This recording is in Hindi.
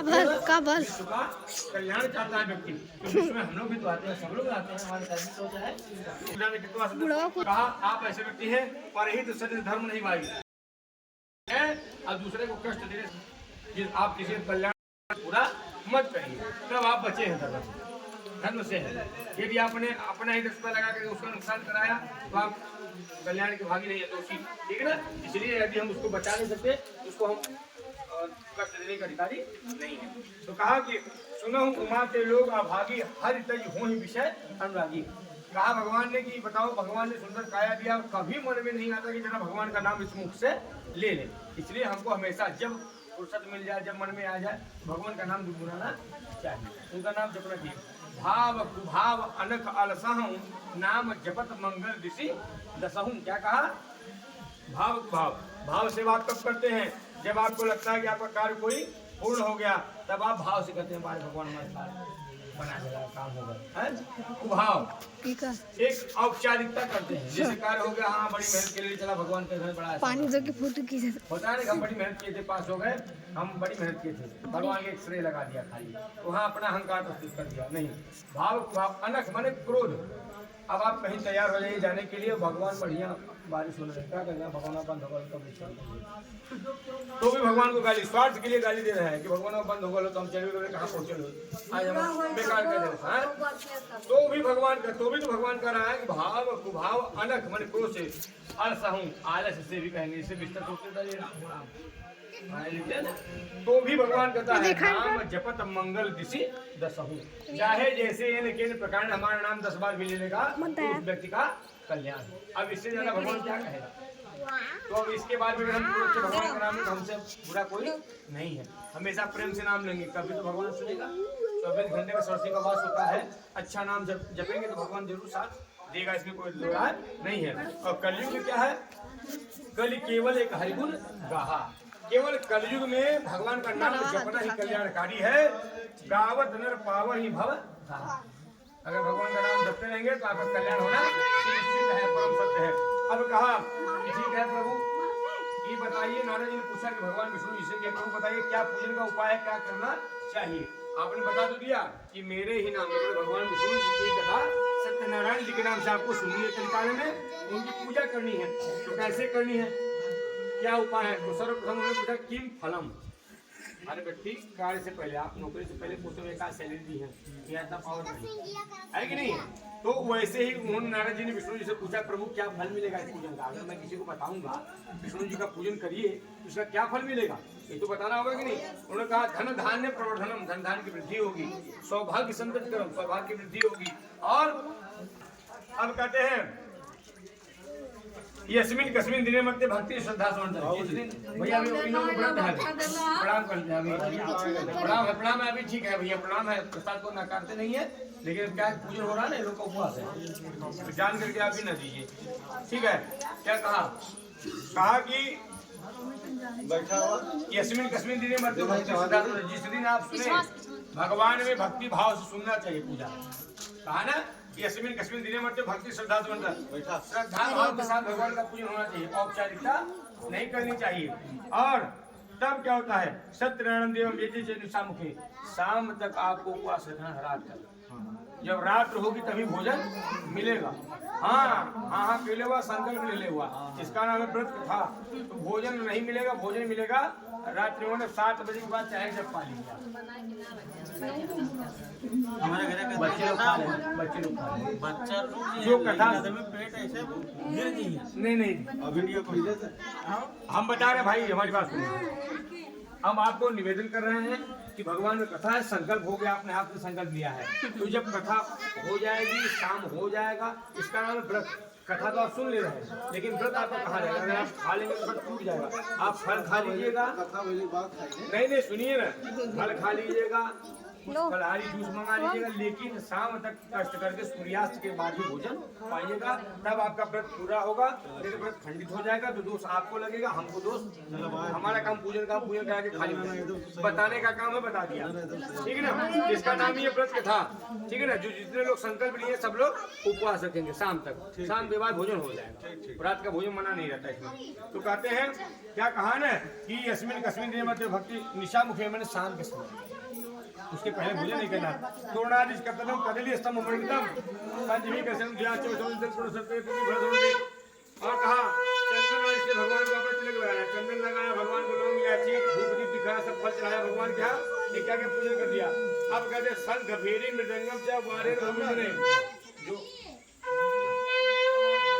काबर विश्व का कल्याण चाहता है व्यक्ति। तो विश्व में हम लोग भी तो आते हैं, सब लोग आते हैं, हमारे धर्म में तो होता है। पूजा में कितना कहा आप ऐसे व्यक्ति हैं परहित सत्य धर्म नहीं भाई है और दूसरे को कष्ट देने आप किसी कल्याण पूरा मत करिए, तब आप बचे हैं धर्म से है। यदि आपने अपना ही दस्ता लगा कर उसका नुकसान कराया तो आप कल्याण के भागी नहीं है, दोषी, ठीक है ना। इसलिए यदि हम उसको बचा नहीं सकते उसको हम कष्ट देने का अधिकारी नहीं है। तो कहा कि सुनो उमा के लोग अभागी हर तज हो ही विषय अनुरागी। कहा भगवान ने कि बताओ भगवान ने सुंदर काया दिया, कभी मन में नहीं आता कि जना भगवान का नाम इस मुख से ले ले। इसलिए हमको हमेशा जब फुर्सत मिल जाए, जब मन में आ जाए, भगवान का नाम गुनगुनाना चाहिए, उनका नाम जपना चाहिए। भाव कुभाव अनख अलसहूं नाम जपत मंगल ऋषि दसहूं। क्या कहा? भाव कुभाव, भाव से बात कब करते हैं? जब आपको लगता है कि आपका कार्य कोई पूर्ण हो गया, तब आप भाव से कहते हैं हमारे भगवान हमारे कार्य बना देगा, काम होगा। कुभाव एक औपचारिकता करते हैं, जैसे कार्य हो गया, हाँ बड़ी मेहनत के लिए चला भगवान के घर बड़ा पानी दो के फोटो की होता है ना, हम बड़ी मेहनत किए थे, पास हो गए, हम बड़ी मेहनत किए थे, भगवान के श्रेय लगा दिया खाली, वहाँ अपना अहंकार प्रस्तुत कर दिया। नहीं, भाव कुभाव अनख माने क्रोध। अब आप कहीं तैयार हो जाइए जाने के लिए, भगवान बढ़िया बारिश होने लगे, क्या करना, भगवान बंद होगा तो भी भगवान को गाली, स्वार्थ के लिए गाली दे रहे हैं कि भगवान बंद होगा तो हम चले कहाँ पहुँचे, आज हम बेकार कर दे रहे हैं। तो भी भगवान का, तो भी तो भगवान कह रहा है कि भाव कुभाव अनख मन क्रोध से अलसहूं, आलस से भी कहेंगे, इससे बिस्तर सोचते तो भी भगवान कहता है नाम जपत मंगल दिशि दसहूं। चाहे जैसे लेकिन प्रकार हमारा नाम 10 बार भी ले लेगा तो उस व्यक्ति का कल्याण। अब इससे ज्यादा भगवान क्या कहेगा? तो अब इसके बाद भी हम भगवान का नाम, हमसे बुरा कोई नहीं है, हमेशा प्रेम से नाम लेंगे, कभी तो भगवान सुनेगा। 24 घंटे का सरसी का वास होता है, अच्छा नाम जपेंगे तो भगवान जरूर साथ देगा, इसमें कोई दो राय नहीं है। और कलयुग में क्या है? कल केवल एक हरिगुण गाहा, केवल कलयुग में भगवान का नाम जपना ही कल्याणकारी है। गावत नर पावन ही भव, अगर भगवान का नाम जपते रहेंगे तो आपका कल्याण होना निश्चित है, परम सत्य है। अब कहा ठीक है प्रभु, ये बताइए, नारद जी ने पूछा कि भगवान विष्णु जी से कि प्रभु बताइए क्या पूजन का उपाय है, क्या करना चाहिए? आपने बता तो दिया कि मेरे ही नाम में भगवान विष्णु जी की कथा सत्यनारायण जी के नाम से आपको सुनिए, कलिकाल में उनकी पूजा करनी है। तो कैसे करनी है, क्या उपाय है? तो सर्वप्रथम उन्होंने पूछा किम फलम। हर व्यक्ति कार्य से पहले, आप नौकरी से पहले पूछते हुए सैलरी दी है, क्या इतना पावर नहीं है कि नहीं है? तो वैसे ही उन्होंने नारद जी ने विष्णु जी से पूछा प्रभु क्या फल मिलेगा इस पूजन का? अगर मैं किसी को बताऊंगा विष्णु जी का पूजन करिए तो उसका क्या फल मिलेगा, ये तो बताना होगा कि नहीं? उन्होंने कहा धन धान्य प्रवर्धनम, धन धान्य की वृद्धि होगी, सौभाग्य संतति करम, सौभाग्य की वृद्धि होगी। और अब कहते हैं यस्मिन कस्मिन दिने मध्य भक्ति श्रद्धा भैया प्रणाम कर प्रणाम है, अभी ठीक है भैया, प्रणाम है, प्रसाद को नकारते नहीं है, लेकिन क्या पूजन हो रहा है ना, लोग का उपवास है, जान करके आप भी न दीजिए, ठीक है। क्या कहा कि बैठा हुआ यस्मिन कस्मिन दिने मध्य भक्ति श्रद्धा, जिस दिन आप सुने भगवान में भक्ति भाव से सुनना चाहिए पूजा, कहा ना यस्मिन कस्मिन दिने मध्य भक्ति श्रद्धा श्रद्धा भाव के साथ भगवान का पूजन होना चाहिए, औपचारिकता नहीं करनी चाहिए। और तब क्या होता है, सत्यनारायण देवम यज्ञ मुखे, शाम तक आपको उपवास रखना है, रात तक, जब रात होगी तभी भोजन मिलेगा। हाँ पहले हुआ संकल्प ले हुआ, इसका नाम है व्रत कथा। तो भोजन नहीं मिलेगा, भोजन मिलेगा रात्रि में 7 बजे के बाद, चाहे जब पा लीजिए। हमारे घर का बच्चे लोग खा रहे, बच्चे लोग खा रहे, बच्चा जो कथा में पेट ऐसे गिर गई है। नहीं वीडियो को हम बता रहे भाई, हमारी बात सुनिए, हम आपको निवेदन कर रहे हैं कि भगवान में कथा है, संकल्प हो गया, आपने हाथ में संकल्प लिया है, तो जब कथा हो जाएगी, शाम हो जाएगा, इसका नाम है व्रत। कथा तो आप सुन ले रहे हैं, लेकिन व्रत आपका कहा रहेगा, अगर आप खा लेंगे तो व्रत टूट जाएगा। आप फल खा लीजिएगा, नहीं सुनिए ना, फल खा लीजिएगा, फलाहारी जूस मंगा लीजिएगा, लेकिन शाम तक कष्ट करके सूर्यास्त के बाद ही भोजन पाइएगा, तब आपका व्रत पूरा होगा। यदि व्रत खंडित हो जाएगा तो दोष आपको लगेगा, हमको दोष, हमारा काम पूजन करा के खाली बताने का काम है, बता दिया, ठीक है ना। इसका नाम ही है व्रत कथा, ठीक है ना। जो जितने लोग संकल्प लिए सब लोग उपवास रखेंगे शाम तक, शाम के बाद भोजन हो जाएगा, रात का भोजन मना नहीं रहता इसमें। तो कहते हैं क्या कहा ना कि यस्मिन कस्मिन दिन मत भक्ति निशा मुखे मैंने शाम के समय, उसके पहले भोजन नहीं करना। तोरणादि कर्तव्यम कदली स्तंभ अमृतम पंचमी कसम ध्यान और कहा चंदन से भगवान को अपने तिलक लगाया, चंदन लगाया, भगवान को लौंग इलायची धूप दीप दिखाया, सब फल चढ़ाया भगवान क्या क्या पूजन कर दिया। अब कहते शंख भेरी मृदंगम क्या वारे जो